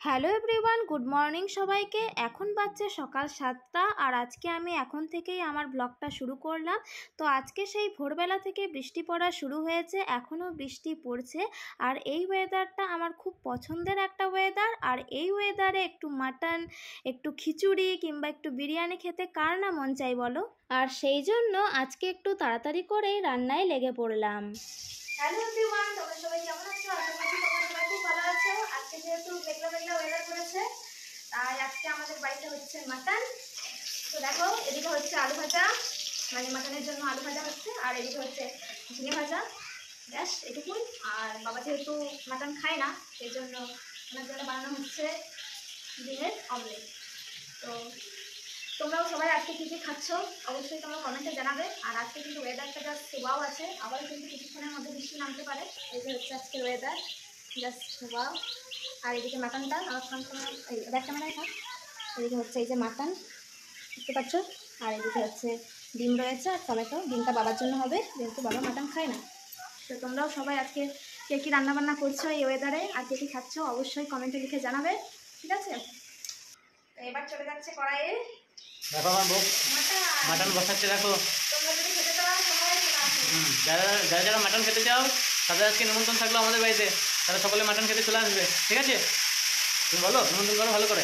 Hello everyone, good morning সবাইকে। এখন বাজছে সকাল 7টা আর আজকে আমি এখন থেকেই আমার ব্লগটা শুরু করলাম। তো আজকে সেই ভোরবেলা থেকে বৃষ্টি পড়া শুরু হয়েছে, এখনও বৃষ্টি পড়ছে। আর এই ওয়েদারটা আমার খুব পছন্দের একটা ওয়েদার। আর এই ওয়েদারে একটু মাটন, একটু খিচুড়ি কিংবা একটু বিরিয়ানি খেতে কার না মন চাই বলো। আর সেই জন্য আজকে একটু তাড়াতাড়ি করেই রান্নায় লেগে পড়লাম। হ্যালো এভরিওয়ান, তোমরা সবাই কেমন আছো? আশা করছি তোমরা সবাই খুব ভালো আছো। আজকে যেহেতু মেঘলা মেঘলা ওয়েদার করেছে, তাই আজকে আমাদের বাড়িতে হচ্ছে মাটন। তো দেখো, এদিকে হচ্ছে আলু ভাজা, মানে মাটনের জন্য আলু ভাজা হচ্ছে, আর এদিকে হচ্ছে ঝিঙে ভাজা, ব্যাস এটুকুই। আর বাবা যেহেতু মাটন খায় না, সেই জন্য ওনার জন্য বানানো হচ্ছে ডিমের অমলেট। তো তোমরাও সবাই আজকে কী কী খাচ্ছ অবশ্যই তোমরা কমেন্টে জানাবে। আর আজকে কিন্তু ওয়েদারটা জাস্ট ওয়াও আছে, আবার কিন্তু কিছুক্ষণের মধ্যে বৃষ্টি নামতে পারে। এই যে হচ্ছে আজকে ওয়েদার, জাস্ট ওয়াও। আর এদিকে মাটনটা আমার ফ্রন্ট ক্যামেরা, এই ব্যাক ক্যামেরায় থাক। এদিকে হচ্ছে এই যে মাটন দেখতে পাচ্ছ, আর এদিকে হচ্ছে ডিম রয়েছে আর টমেটো। ডিমটা বাবার জন্য হবে, যেহেতু বাবা মাটন খায় না। তো তোমরাও সবাই আজকে কে কী রান্নাবান্না করছো এই ওয়েদারে আর কে কী খাচ্ছ অবশ্যই কমেন্টে লিখে জানাবে, ঠিক আছে? তো এবার চলে যাচ্ছে কড়াইয়ে। দেখো আমার বউ মাটন বসাচ্ছে। দেখো যারা যারা যারা মাটন খেতে চাও তাদের আজকে নিমন্ত্রণ থাকলো আমাদের বাড়িতে, তারা সকলে মাটন খেতে চলে আসবে, ঠিক আছে? তুমি বলো, নিমন্ত্রণ করো ভালো করে।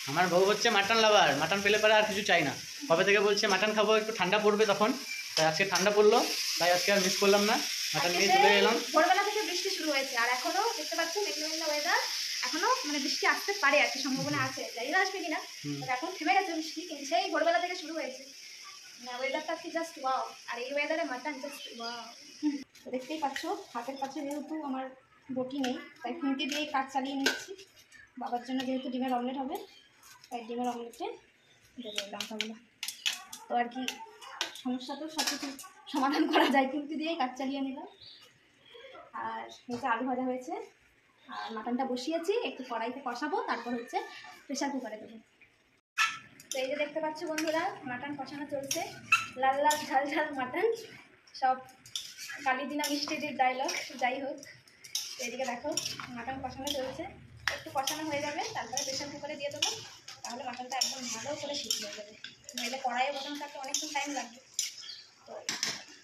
আমার বউ হচ্ছে মাটন লাভার, মাটন পেলে পরে আর কিছু চাই না। কবে থেকে বলছে মাটন খাবো, একটু ঠান্ডা পড়বে তখন, তাই আজকে ঠান্ডা পড়লো, তাই আজকে আর মিস করলাম না, মাটন নিয়ে চলে এলাম। ভোরবেলা থেকে বৃষ্টি শুরু হয়েছে আর এখনো দেখতে পাচ্ছি মেঘলা মেঘলা ওয়েদার, এখনো মানে বৃষ্টি আসতে পারে আর কি, সম্ভাবনা আছে, জানি না আসবে কিনা। এখন থেমে গেছে বৃষ্টি, কিন্তু সেই ভোরবেলা থেকে শুরু হয়েছে। ওয়েদারটা কি জাস্ট ওয়াও। আর এই ওয়েদারে মাটন জাস্ট ওয়াও। দেখতেই পাচ্ছ হাতের কাছে যেহেতু আমার বটি নেই, তাই খুন্তি দিয়ে কাজ চালিয়ে নিচ্ছি। বাবার জন্য যেহেতু ডিমের অমলেট হবে, তাই ডিমের অমলেটে দেবো লঙ্কাগুলো। তো আর কি, সমস্যা তো সব কিছু সমাধান করা যায়, খুন্তি দিয়েই কাজ চালিয়ে নিলাম। আর হচ্ছে আলু ভাজা হয়েছে, আর মাটনটা বসিয়েছি, একটু কড়াইতে কষাবো, তারপর হচ্ছে প্রেশার কুকারে দেবো। তো এই যে দেখতে পাচ্ছ বন্ধুরা, মাটন কষানো চলছে, লাল লাল ঝাল ঝাল মাটন, সব কালী দিনা মিষ্টিদের ডায়লগ। যাই হোক, এদিকে দেখো মাটন কষানো চলছে, একটু কষানো হয়ে যাবে, তারপরে প্রেশার কুকারে দিয়ে দেবো, তাহলে মাটনটা একদম ভালো করে সিদ্ধ হয়ে যাবে। নইলে কড়াইয়ে বসানো থাকতে অনেকক্ষণ টাইম লাগবে, তো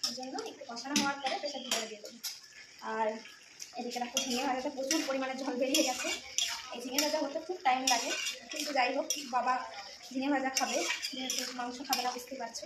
ওই জন্য একটু কষানো হওয়ার পরে প্রেশার কুকারে দিয়ে দেবো। আর এদিকে দেখো ঝিঙে ভাজাতে প্রচুর পরিমাণে জল বেরিয়ে গেছে। এই ঝিঙে ভাজা হতে খুব টাইম লাগে, কিন্তু যাই হোক বাবা ঝিঙে ভাজা খাবে, যেহেতু মাংস খাবে না বুঝতেই পারছো,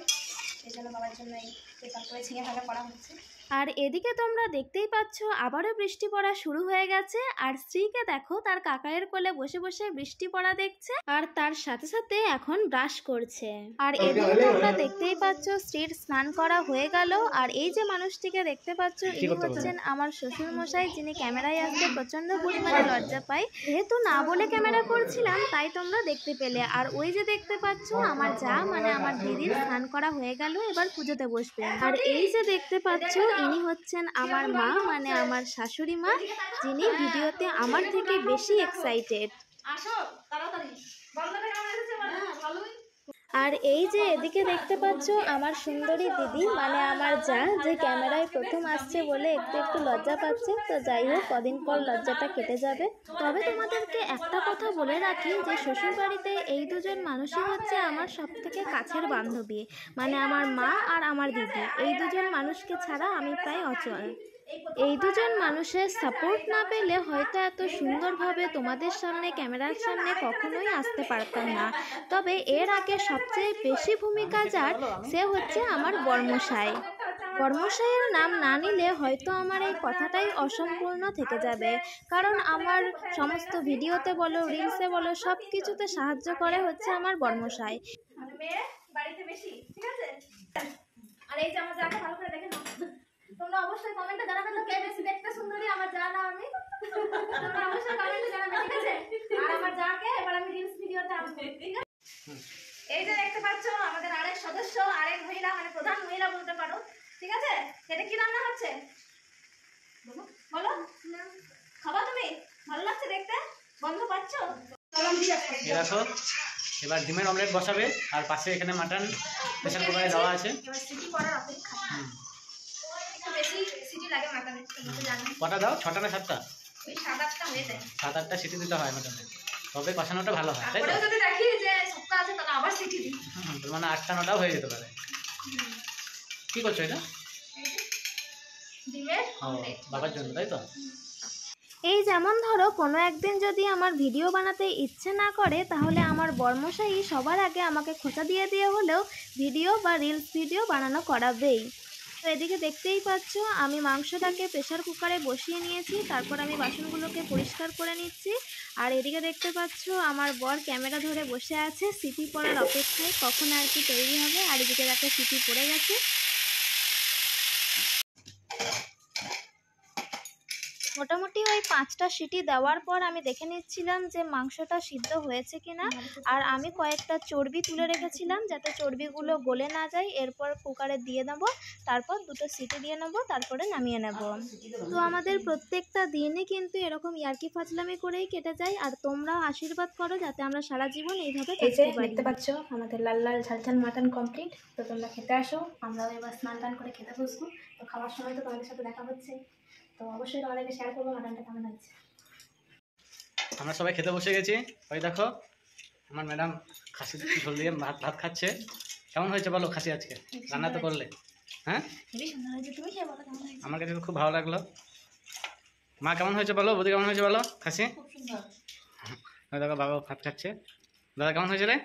সেই জন্য বাবার জন্য এই প্রেশার করে ঝিঙে ভাজা করা হচ্ছে। আর এদিকে তোমরা দেখতেই পাচ্ছ আবারও বৃষ্টি পড়া শুরু হয়ে গেছে। আর স্ত্রীকে দেখো তার কাকায়ের কোলে বসে বসে বৃষ্টি পড়া দেখছে, আর তার সাথে সাথে এখন ব্রাশ করছে। আর এদিকে তোমরা দেখতেই পাচ্ছ স্ত্রীর স্নান করা হয়ে গেল। আর এই যে মানুষটিকে দেখতে পাচ্ছ, ইনি হচ্ছেন আমার শ্বশুর মশাই, যিনি ক্যামেরায় আসতে প্রচন্ড পরিমাণে লজ্জা পায়। যেহেতু না বলে ক্যামেরা করছিলাম, তাই তোমরা দেখতে পেলে। আর ওই যে দেখতে পাচ্ছ আমার যা, মানে আমার দিদির স্নান করা হয়ে গেল, এবার পুজোতে বসবে। আর এই যে দেখতে পাচ্ছ ইনি হচ্ছেন আমার মা, মানে আমার শাশুড়ি মা, যিনি ভিডিওতে আমার থেকে বেশি এক্সাইটেড। আর এই যে এদিকে দেখতে পাচ্ছ আমার সুন্দরী দিদি, মানে আমার যা, যে ক্যামেরায় প্রথম আসছে বলে একটু একটু লজ্জা পাচ্ছে। তো যাই হোক, কদিন পর লজ্জাটা কেটে যাবে। তবে তোমাদেরকে একটা কথা বলে রাখি, যে শ্বশুর বাড়িতে এই দুজন মানুষই হচ্ছে আমার সব থেকে কাছের বান্ধবী, মানে আমার মা আর আমার দিদি। এই দুজন মানুষকে ছাড়া আমি প্রায় অচল। এই দুজন মানুষের সাপোর্ট না পেলে হয়তো এত সুন্দরভাবে তোমাদের সামনে, ক্যামেরার সামনে কখনোই আসতে পারতাম না। তবে এর আগে সবচেয়ে বেশি ভূমিকা যার, সে হচ্ছে আমার বর্মশাই। বর্মশাইয়ের নাম না নিলে হয়তো আমার এই কথাটাই অসম্পূর্ণ থেকে যাবে, কারণ আমার সমস্ত ভিডিওতে বলো, রিলসে বলো, সব কিছুতে সাহায্য করে হচ্ছে আমার বর্মশাই। বাড়িতে বেশি, ঠিক আছে? আর এই যে আমার যাকে ভালো করে দেখে নাও, তোমরা অবশ্যই কমেন্টে জানাবে তো কে বেশি দেখতে সুন্দরী, আমার যা না আমি। তোমরা অবশ্যই কমেন্টে জানাবে, ঠিক আছে? আর আমার যাকে এবার আমি রিলস ভিডিওতে আনবো, ঠিক আছে? এই যে দেখতে পাচ্ছ আমাদের আরেক সদস্য, আরেক মহিলা, মানে প্রধান মহিলা বলতে পারো, ঠিক আছে? এটা কি রান্না হচ্ছে বলো? খাবা তুমি? ভালো লাগছে দেখতে? গন্ধ পাচ্ছ? দেখো এবার ডিমের অমলেট বসাবে, আর পাশে এখানে মাটন প্রেশার কুকারে দেওয়া আছে। এবার সিটি করার অপেক্ষা। তোমরা তো জানো। কটা দাও, 6টা না 7টা? ওই 7-8টা হয়ে যায়। 7-8টা সিটি দিতে হয় মাটনে, তবে কষানোটা ভালো হয়, তাই তো? তারপরেও যদি দেখি যে শক্ত আছে তাহলে আবার সিটি দিই। তার মানে 8টা-9টাও হয়ে যেতে পারে। কি করছো এটা? এই যে ডিমের ও, অমলেট বাবার জন্য, তাই তো? এই যেমন ধরো কোনো একদিন যদি আমার ভিডিও বানাতে ইচ্ছে না করে, তাহলে আমার বর্মশাই সবার আগে আমাকে খোঁচা দিয়ে দিয়ে হলেও ভিডিও বা রিলস ভিডিও বানানো করাবেই। তো এদিকে দেখতেই পাচ্ছ আমি মাংসটাকে প্রেসার কুকারে বসিয়ে নিয়েছি, তারপর আমি বাসনগুলোকে পরিষ্কার করে নিচ্ছি। আর এদিকে দেখতে পাচ্ছ আমার বর ক্যামেরা ধরে বসে আছে সিটি পড়ার অপেক্ষায়, কখন আর কি তৈরি হবে। আর এদিকে একটা সিটি পড়ে গেছে। মোটামুটি ওই 5টা সিটি দেওয়ার পর আমি দেখে নিচ্ছিলাম যে মাংসটা সিদ্ধ হয়েছে কিনা। আর আমি কয়েকটা চর্বি তুলে রেখেছিলাম যাতে চর্বিগুলো গলে না যায়। এরপর কুকারে দিয়ে নেবো, তারপর 2টো সিটি দিয়ে নেবো, তারপরে নামিয়ে নেব। তো আমাদের প্রত্যেকটা দিনই কিন্তু এরকম ইয়ার্কি ফাজলামি করেই কেটে যায়। আর তোমরাও আশীর্বাদ করো যাতে আমরা সারা জীবন এইভাবে এই যে থাকতে পারি। দেখতে পাচ্ছ আমাদের লাল লাল ঝাল ঝাল মাটন কমপ্লিট। তো তোমরা খেতে আসো, আমরাও এবার স্নান টান করে খেতে বসবো। তো খাওয়ার সময় তো তোমাদের সাথে দেখা হচ্ছে, তো অবশ্যই তোমাদেরকে শেয়ার করবো মাটনটা কেমন হচ্ছে। আমরা সবাই খেতে বসে গেছি। ওই দেখো আমার ম্যাডাম খাসি ঝোল দিয়ে ভাত খাচ্ছে। কেমন হয়েছে বলো খাসি আজকে? রান্না তো করলে, হ্যাঁ? হেবি সুন্দর হয়েছে, তুমি খেয়ে বলো কেমন হয়েছে। আমার কাছে তো খুব ভালো লাগলো। মা কেমন হয়েছে বলো, বৌদি কেমন হয়েছে বলো খাসি? খুব সুন্দর। ওই দেখো বাবা ভাত খাচ্ছে। দাদা কেমন হয়েছে রে?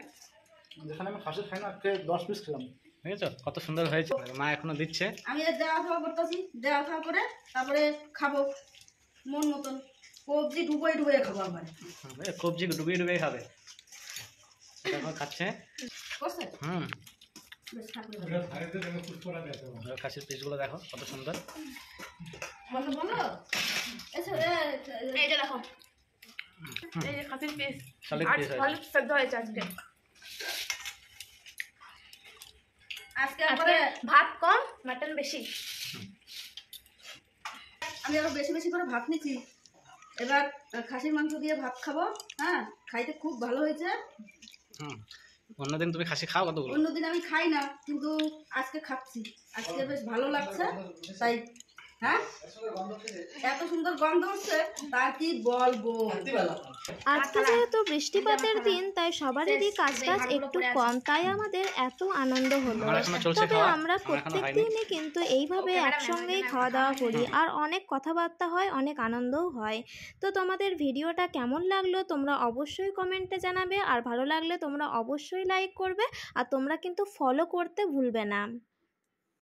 যেখানে আমি খাসি খাই না, আজকে 10 পিস খেলাম। বুঝেছো কত সুন্দর হয়েছে? মা এখনো দিচ্ছে। আমি দেওয়া খাওয়া করতেছি, দেওয়া খাওয়া করে তারপরে খাবো মন মতন। কবজি ডুবোই ডুবোই খাবো আমার। কবজি ডুবিয়ে ডুবিয়ে খাবে। দেখো খাচ্ছে। করছে বেশ থাকলে খাসির পিসগুলো দেখো কত সুন্দর। বলো বলো। এই যে দেখো, এই যে খাসির পিস সলিড আর পিস হয়েছে। সলিড সেদ্ধ হয়েছে আজকে। আজকে আজকে একবারে ভাত কম মাটন বেশি। আমি আরো বেশি বেশি করে ভাত নিচ্ছি। এবার খাসির মাংস দিয়ে ভাত খাবো। হ্যাঁ, খাইতে খুব ভালো হয়েছে। অন্যদিন তুমি খাসি খাও কতগুলো? অন্যদিন আমি খাই না, কিন্তু আজকে খাচ্ছি। আজকে বেশ ভালো লাগছে তাই। হ্যাঁ, এত সুন্দর গন্ধ হচ্ছে তার কি বলবো। আজকে যেহেতু বৃষ্টিপাতের দিন, তাই সবারই কাজ টাজ একটু কম, তাই আমাদের এত আনন্দ হলো। আমার এখনো চলছে তবে খাওয়া, আমরা আমার এখনো প্রত্যেক হয়নি। দিনই কিন্তু এইভাবে একসঙ্গেই খাওয়া দাওয়া করি, আর অনেক কথাবার্তা হয়, অনেক আনন্দও হয়। তো তোমাদের ভিডিওটা কেমন লাগলো তোমরা অবশ্যই কমেন্টে জানাবে, আর ভালো লাগলে তোমরা অবশ্যই লাইক করবে, আর তোমরা কিন্তু ফলো করতে ভুলবে না।